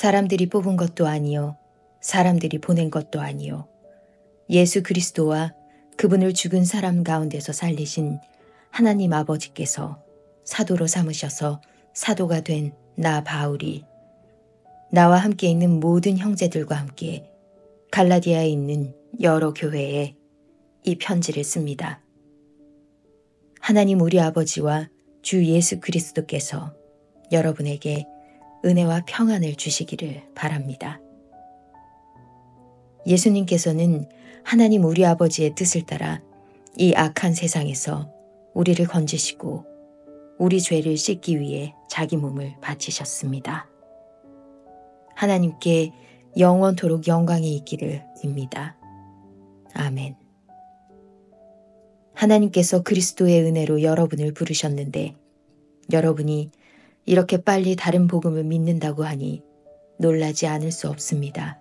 사람들이 뽑은 것도 아니요 사람들이 보낸 것도 아니요 예수 그리스도와 그분을 죽은 사람 가운데서 살리신 하나님 아버지께서 사도로 삼으셔서 사도가 된 나 바울이 나와 함께 있는 모든 형제들과 함께 갈라디아에 있는 여러 교회에 이 편지를 씁니다. 하나님 우리 아버지와 주 예수 그리스도께서 여러분에게 은혜와 평안을 주시기를 바랍니다. 예수님께서는 하나님 우리 아버지의 뜻을 따라 이 악한 세상에서 우리를 건지시고 우리 죄를 씻기 위해 자기 몸을 바치셨습니다. 하나님께 영원토록 영광이 있기를 빕니다. 아멘. 하나님께서 그리스도의 은혜로 여러분을 부르셨는데 여러분이 이렇게 빨리 다른 복음을 믿는다고 하니 놀라지 않을 수 없습니다.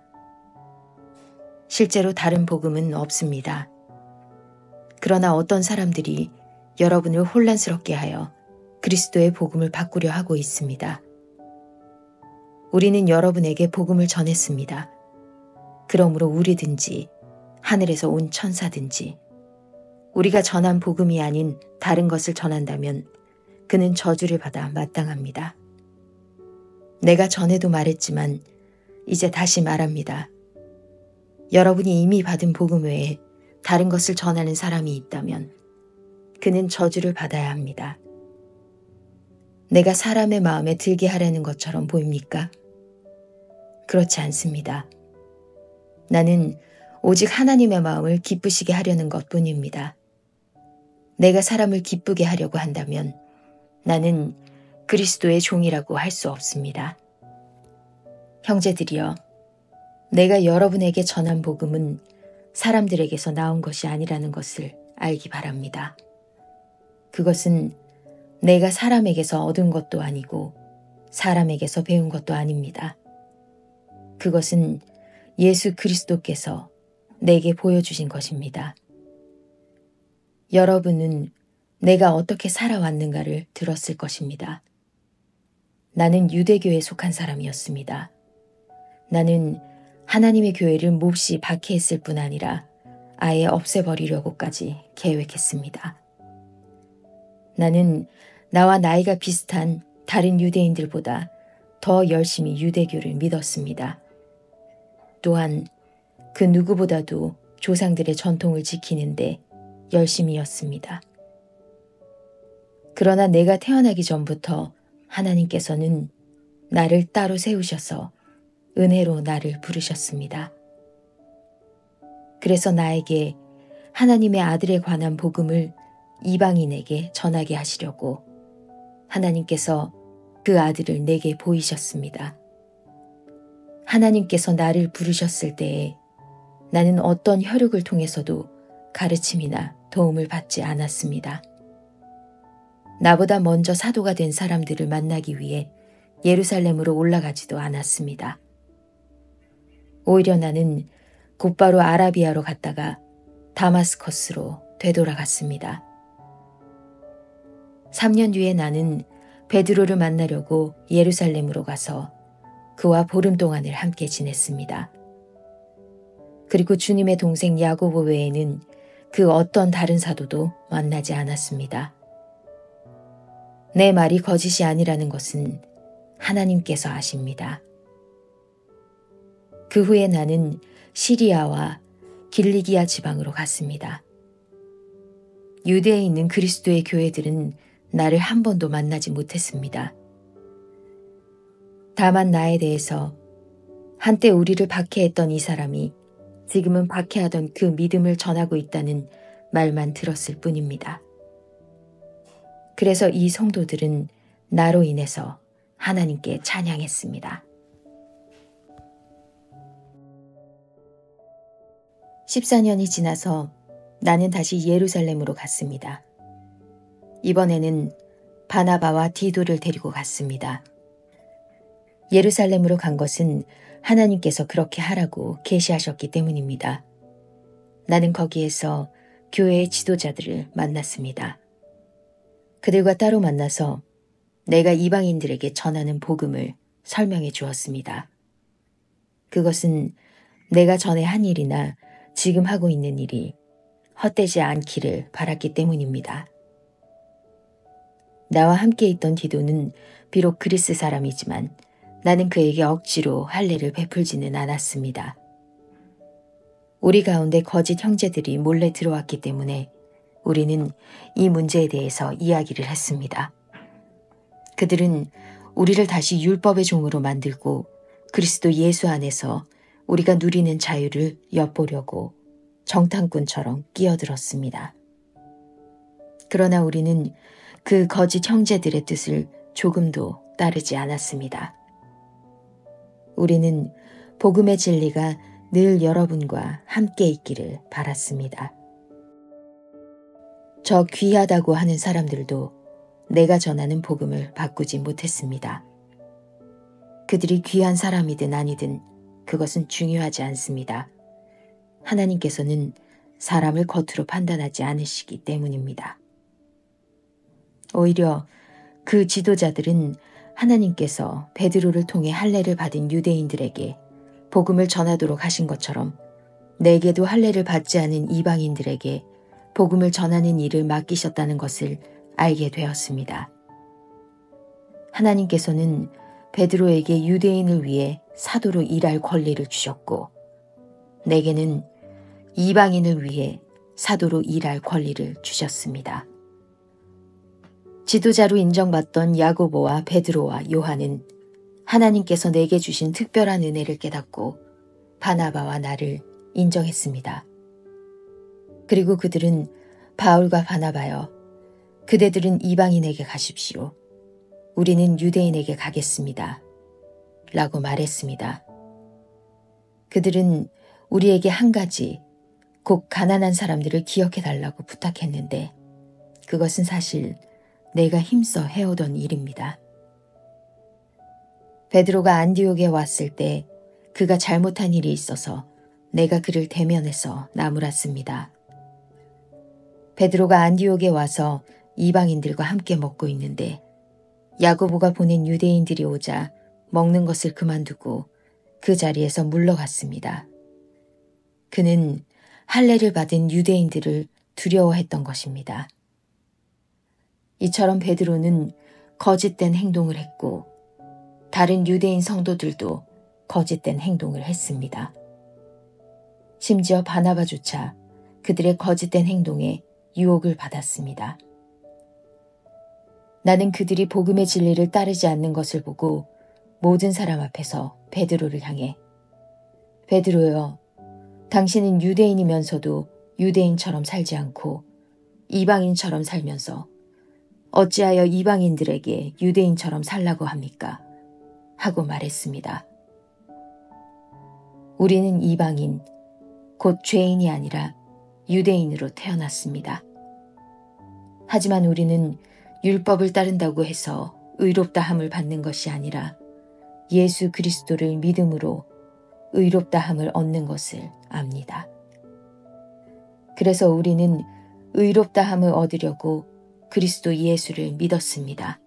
실제로 다른 복음은 없습니다. 그러나 어떤 사람들이 여러분을 혼란스럽게 하여 그리스도의 복음을 바꾸려 하고 있습니다. 우리는 여러분에게 복음을 전했습니다. 그러므로 우리든지 하늘에서 온 천사든지 우리가 전한 복음이 아닌 다른 것을 전한다면 그는 저주를 받아 마땅합니다. 내가 전에도 말했지만 이제 다시 말합니다. 여러분이 이미 받은 복음 외에 다른 것을 전하는 사람이 있다면 그는 저주를 받아야 합니다. 내가 사람의 마음에 들게 하려는 것처럼 보입니까? 그렇지 않습니다. 나는 오직 하나님의 마음을 기쁘시게 하려는 것뿐입니다. 내가 사람을 기쁘게 하려고 한다면 나는 그리스도의 종이라고 할 수 없습니다. 형제들이여, 내가 여러분에게 전한 복음은 사람들에게서 나온 것이 아니라는 것을 알기 바랍니다. 그것은 내가 사람에게서 얻은 것도 아니고 사람에게서 배운 것도 아닙니다. 그것은 예수 그리스도께서 내게 보여주신 것입니다. 여러분은 내가 어떻게 살아왔는가를 들었을 것입니다. 나는 유대교에 속한 사람이었습니다. 나는 하나님의 교회를 몹시 박해했을 뿐 아니라 아예 없애버리려고까지 계획했습니다. 나는 나와 나이가 비슷한 다른 유대인들보다 더 열심히 유대교를 믿었습니다. 또한 그 누구보다도 조상들의 전통을 지키는데 열심이었습니다. 그러나 내가 태어나기 전부터 하나님께서는 나를 따로 세우셔서 은혜로 나를 부르셨습니다. 그래서 나에게 하나님의 아들에 관한 복음을 이방인에게 전하게 하시려고 하나님께서 그 아들을 내게 보이셨습니다. 하나님께서 나를 부르셨을 때에 나는 어떤 혈육을 통해서도 가르침이나 도움을 받지 않았습니다. 나보다 먼저 사도가 된 사람들을 만나기 위해 예루살렘으로 올라가지도 않았습니다. 오히려 나는 곧바로 아라비아로 갔다가 다마스커스로 되돌아갔습니다. 3년 뒤에 나는 베드로를 만나려고 예루살렘으로 가서 그와 보름 동안을 함께 지냈습니다. 그리고 주님의 동생 야고보 외에는 그 어떤 다른 사도도 만나지 않았습니다. 내 말이 거짓이 아니라는 것은 하나님께서 아십니다. 그 후에 나는 시리아와 길리기아 지방으로 갔습니다. 유대에 있는 그리스도의 교회들은 나를 한 번도 만나지 못했습니다. 다만 나에 대해서 한때 우리를 박해했던 이 사람이 지금은 박해하던 그 믿음을 전하고 있다는 말만 들었을 뿐입니다. 그래서 이 성도들은 나로 인해서 하나님께 찬양했습니다. 14년이 지나서 나는 다시 예루살렘으로 갔습니다. 이번에는 바나바와 디도를 데리고 갔습니다. 예루살렘으로 간 것은 하나님께서 그렇게 하라고 계시하셨기 때문입니다. 나는 거기에서 교회의 지도자들을 만났습니다. 그들과 따로 만나서 내가 이방인들에게 전하는 복음을 설명해 주었습니다. 그것은 내가 전에 한 일이나 지금 하고 있는 일이 헛되지 않기를 바랐기 때문입니다. 나와 함께 있던 디도는 비록 그리스 사람이지만 나는 그에게 억지로 할례를 베풀지는 않았습니다. 우리 가운데 거짓 형제들이 몰래 들어왔기 때문에 우리는 이 문제에 대해서 이야기를 했습니다. 그들은 우리를 다시 율법의 종으로 만들고 그리스도 예수 안에서 우리가 누리는 자유를 엿보려고 정탐꾼처럼 끼어들었습니다. 그러나 우리는 그 거짓 형제들의 뜻을 조금도 따르지 않았습니다. 우리는 복음의 진리가 늘 여러분과 함께 있기를 바랐습니다. 저 귀하다고 하는 사람들도 내가 전하는 복음을 바꾸지 못했습니다. 그들이 귀한 사람이든 아니든 그것은 중요하지 않습니다. 하나님께서는 사람을 겉으로 판단하지 않으시기 때문입니다. 오히려 그 지도자들은 하나님께서 베드로를 통해 할례를 받은 유대인들에게 복음을 전하도록 하신 것처럼 내게도 할례를 받지 않은 이방인들에게 복음을 전하는 일을 맡기셨다는 것을 알게 되었습니다. 하나님께서는 베드로에게 유대인을 위해 사도로 일할 권리를 주셨고 내게는 이방인을 위해 사도로 일할 권리를 주셨습니다. 지도자로 인정받던 야고보와 베드로와 요한은 하나님께서 내게 주신 특별한 은혜를 깨닫고 바나바와 나를 인정했습니다. 그리고 그들은 바울과 바나바여, 그대들은 이방인에게 가십시오. 우리는 유대인에게 가겠습니다. 라고 말했습니다. 그들은 우리에게 한 가지, 곧 가난한 사람들을 기억해 달라고 부탁했는데 그것은 사실 내가 힘써 해오던 일입니다. 베드로가 안디옥에 왔을 때 그가 잘못한 일이 있어서 내가 그를 대면해서 나무랐습니다. 베드로가 안디옥에 와서 이방인들과 함께 먹고 있는데 야고보가 보낸 유대인들이 오자 먹는 것을 그만두고 그 자리에서 물러갔습니다. 그는 할례를 받은 유대인들을 두려워했던 것입니다. 이처럼 베드로는 거짓된 행동을 했고 다른 유대인 성도들도 거짓된 행동을 했습니다. 심지어 바나바조차 그들의 거짓된 행동에 유혹을 받았습니다. 나는 그들이 복음의 진리를 따르지 않는 것을 보고 모든 사람 앞에서 베드로를 향해 베드로여, 당신은 유대인이면서도 유대인처럼 살지 않고 이방인처럼 살면서 어찌하여 이방인들에게 유대인처럼 살라고 합니까? 하고 말했습니다. 우리는 이방인, 곧 죄인이 아니라 유대인으로 태어났습니다. 하지만 우리는 율법을 따른다고 해서 의롭다함을 받는 것이 아니라 예수 그리스도를 믿음으로 의롭다함을 얻는 것을 압니다. 그래서 우리는 의롭다함을 얻으려고 그리스도 예수를 믿었습니다.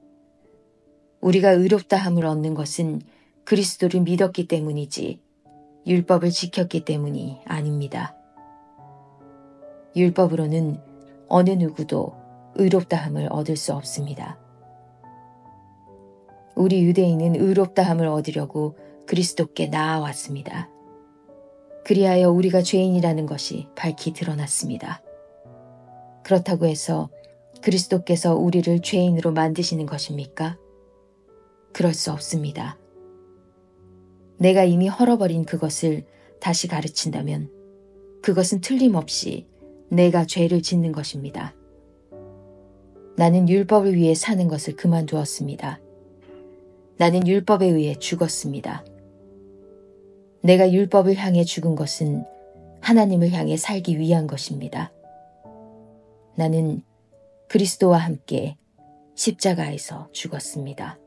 우리가 의롭다함을 얻는 것은 그리스도를 믿었기 때문이지 율법을 지켰기 때문이 아닙니다. 율법으로는 어느 누구도 의롭다함을 얻을 수 없습니다. 우리 유대인은 의롭다함을 얻으려고 그리스도께 나아왔습니다. 그리하여 우리가 죄인이라는 것이 밝히 드러났습니다. 그렇다고 해서 그리스도께서 우리를 죄인으로 만드시는 것입니까? 그럴 수 없습니다. 내가 이미 헐어버린 그것을 다시 가르친다면 그것은 틀림없이 내가 죄를 짓는 것입니다. 나는 율법을 위해 사는 것을 그만두었습니다. 나는 율법에 의해 죽었습니다. 내가 율법을 향해 죽은 것은 하나님을 향해 살기 위한 것입니다. 나는 그리스도와 함께 십자가에서 죽었습니다.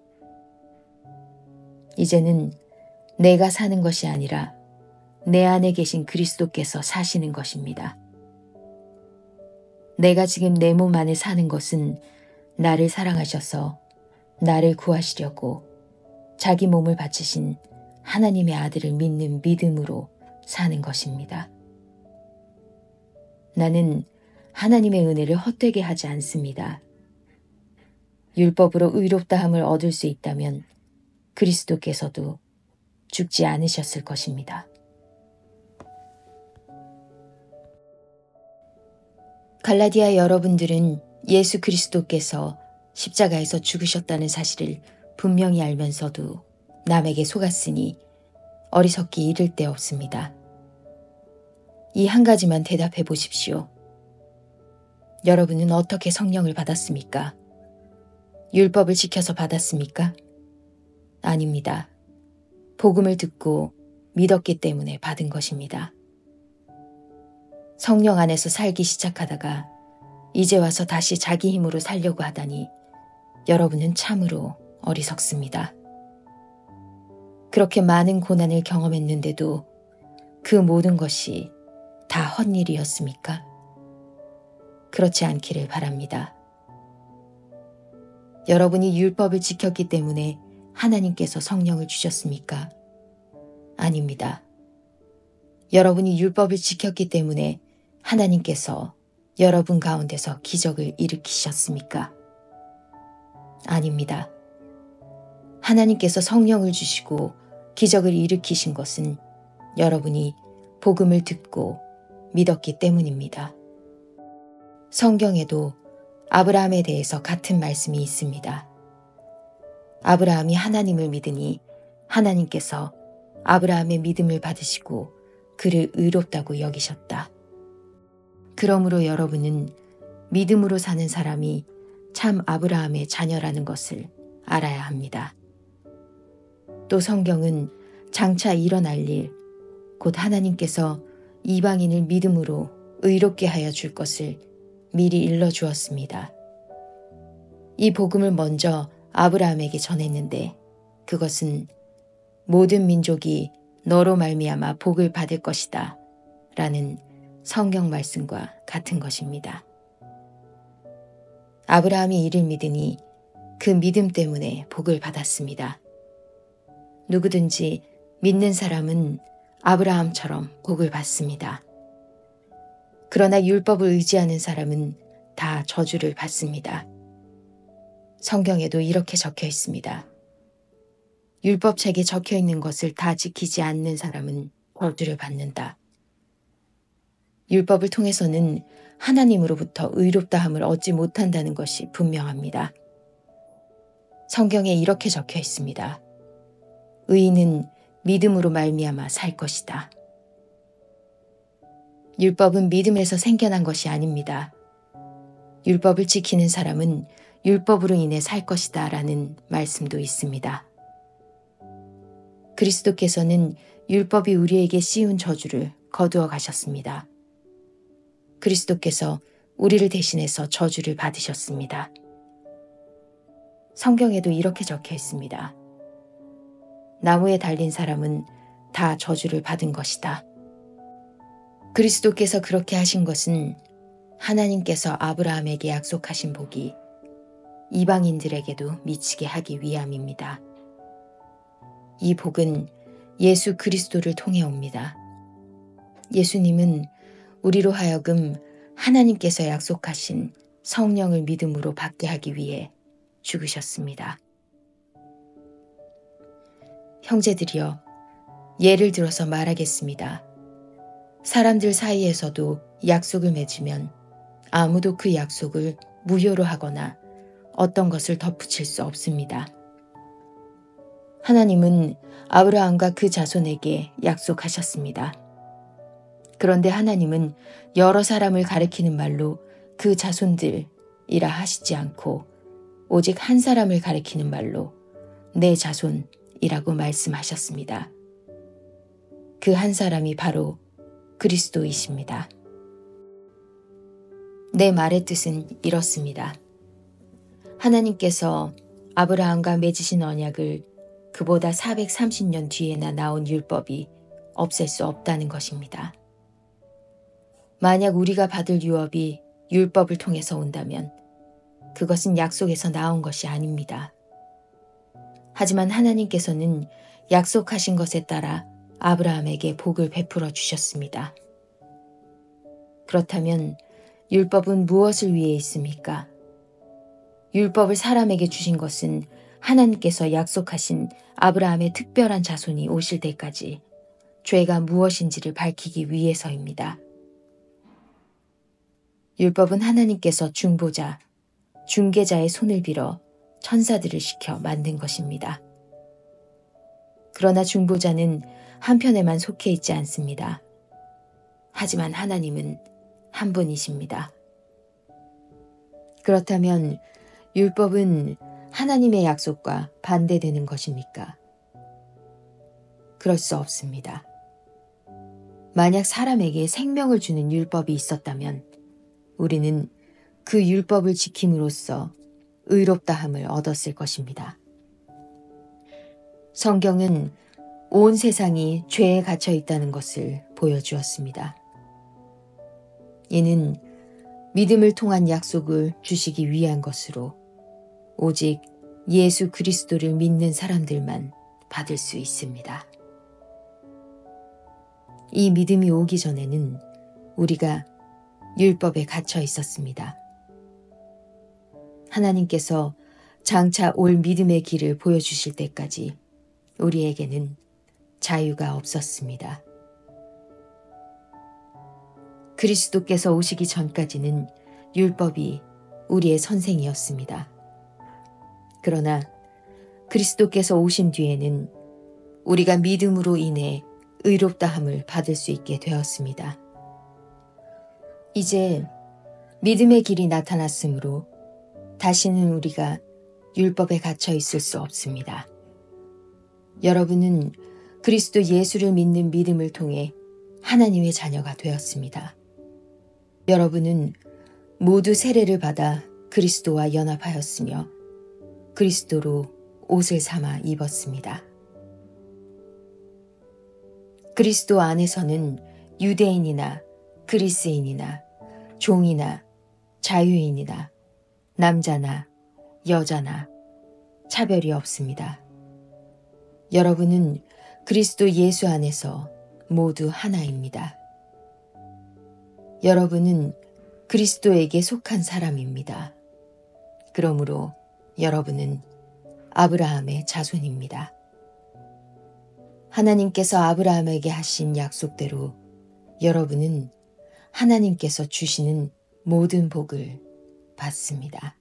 이제는 내가 사는 것이 아니라 내 안에 계신 그리스도께서 사시는 것입니다. 내가 지금 내 몸 안에 사는 것은 나를 사랑하셔서 나를 구하시려고 자기 몸을 바치신 하나님의 아들을 믿는 믿음으로 사는 것입니다. 나는 하나님의 은혜를 헛되게 하지 않습니다. 율법으로 의롭다함을 얻을 수 있다면 그리스도께서도 죽지 않으셨을 것입니다. 갈라디아 여러분들은 예수 그리스도께서 십자가에서 죽으셨다는 사실을 분명히 알면서도 남에게 속았으니 어리석기 이를 데 없습니다. 이 한 가지만 대답해 보십시오. 여러분은 어떻게 성령을 받았습니까? 율법을 지켜서 받았습니까? 아닙니다. 복음을 듣고 믿었기 때문에 받은 것입니다. 성령 안에서 살기 시작하다가 이제 와서 다시 자기 힘으로 살려고 하다니 여러분은 참으로 어리석습니다. 그렇게 많은 고난을 경험했는데도 그 모든 것이 다 헛일이었습니까? 그렇지 않기를 바랍니다. 여러분이 율법을 지켰기 때문에 하나님께서 성령을 주셨습니까? 아닙니다. 여러분이 율법을 지켰기 때문에 하나님께서 여러분 가운데서 기적을 일으키셨습니까? 아닙니다. 하나님께서 성령을 주시고 기적을 일으키신 것은 여러분이 복음을 듣고 믿었기 때문입니다. 성경에도 아브라함에 대해서 같은 말씀이 있습니다. 아브라함이 하나님을 믿으니 하나님께서 아브라함의 믿음을 받으시고 그를 의롭다고 여기셨다. 그러므로 여러분은 믿음으로 사는 사람이 참 아브라함의 자녀라는 것을 알아야 합니다. 또 성경은 장차 일어날 일, 곧 하나님께서 이방인을 믿음으로 의롭게 하여 줄 것을 미리 일러주었습니다. 이 복음을 먼저 아브라함에게 전했는데 그것은 모든 민족이 너로 말미암아 복을 받을 것이다 라는 성경 말씀과 같은 것입니다. 아브라함이 이를 믿으니 그 믿음 때문에 복을 받았습니다. 누구든지 믿는 사람은 아브라함처럼 복을 받습니다. 그러나 율법을 의지하는 사람은 다 저주를 받습니다. 성경에도 이렇게 적혀 있습니다. 율법책에 적혀 있는 것을 다 지키지 않는 사람은 저주를 받는다. 율법을 통해서는 하나님으로부터 의롭다함을 얻지 못한다는 것이 분명합니다. 성경에 이렇게 적혀 있습니다. 의인은 믿음으로 말미암아 살 것이다. 율법은 믿음에서 생겨난 것이 아닙니다. 율법을 지키는 사람은 율법으로 인해 살 것이다 라는 말씀도 있습니다. 그리스도께서는 율법이 우리에게 씌운 저주를 거두어 가셨습니다. 그리스도께서 우리를 대신해서 저주를 받으셨습니다. 성경에도 이렇게 적혀 있습니다. 나무에 달린 사람은 다 저주를 받은 것이다. 그리스도께서 그렇게 하신 것은 하나님께서 아브라함에게 약속하신 복이 이방인들에게도 미치게 하기 위함입니다. 이 복은 예수 그리스도를 통해 옵니다. 예수님은 우리로 하여금 하나님께서 약속하신 성령을 믿음으로 받게 하기 위해 죽으셨습니다. 형제들이여, 예를 들어서 말하겠습니다. 사람들 사이에서도 약속을 맺으면 아무도 그 약속을 무효로 하거나 어떤 것을 덧붙일 수 없습니다. 하나님은 아브라함과 그 자손에게 약속하셨습니다. 그런데 하나님은 여러 사람을 가리키는 말로 그 자손들이라 하시지 않고 오직 한 사람을 가리키는 말로 내 자손이라고 말씀하셨습니다. 그 한 사람이 바로 그리스도이십니다. 내 말의 뜻은 이렇습니다. 하나님께서 아브라함과 맺으신 언약을 그보다 430년 뒤에나 나온 율법이 없앨 수 없다는 것입니다. 만약 우리가 받을 유업이 율법을 통해서 온다면 그것은 약속에서 나온 것이 아닙니다. 하지만 하나님께서는 약속하신 것에 따라 아브라함에게 복을 베풀어 주셨습니다. 그렇다면 율법은 무엇을 위해 있습니까? 율법을 사람에게 주신 것은 하나님께서 약속하신 아브라함의 특별한 자손이 오실 때까지 죄가 무엇인지를 밝히기 위해서입니다. 율법은 하나님께서 중보자, 중개자의 손을 빌어 천사들을 시켜 만든 것입니다. 그러나 중보자는 한편에만 속해 있지 않습니다. 하지만 하나님은 한 분이십니다. 그렇다면 율법은 하나님의 약속과 반대되는 것입니까? 그럴 수 없습니다. 만약 사람에게 생명을 주는 율법이 있었다면 우리는 그 율법을 지킴으로써 의롭다함을 얻었을 것입니다. 성경은 온 세상이 죄에 갇혀 있다는 것을 보여주었습니다. 이는 믿음을 통한 약속을 주시기 위한 것으로 오직 예수 그리스도를 믿는 사람들만 받을 수 있습니다. 이 믿음이 오기 전에는 우리가 율법에 갇혀 있었습니다. 하나님께서 장차 올 믿음의 길을 보여주실 때까지 우리에게는 자유가 없었습니다. 그리스도께서 오시기 전까지는 율법이 우리의 선생이었습니다. 그러나 그리스도께서 오신 뒤에는 우리가 믿음으로 인해 의롭다함을 받을 수 있게 되었습니다. 이제 믿음의 길이 나타났으므로 다시는 우리가 율법에 갇혀 있을 수 없습니다. 여러분은 그리스도 예수를 믿는 믿음을 통해 하나님의 자녀가 되었습니다. 여러분은 모두 세례를 받아 그리스도와 연합하였으며 그리스도로 옷을 삼아 입었습니다. 그리스도 안에서는 유대인이나 그리스인이나 종이나 자유인이나 남자나 여자나 차별이 없습니다. 여러분은 그리스도 예수 안에서 모두 하나입니다. 여러분은 그리스도에게 속한 사람입니다. 그러므로 여러분은 아브라함의 자손입니다. 하나님께서 아브라함에게 하신 약속대로 여러분은 하나님께서 주시는 모든 복을 받습니다.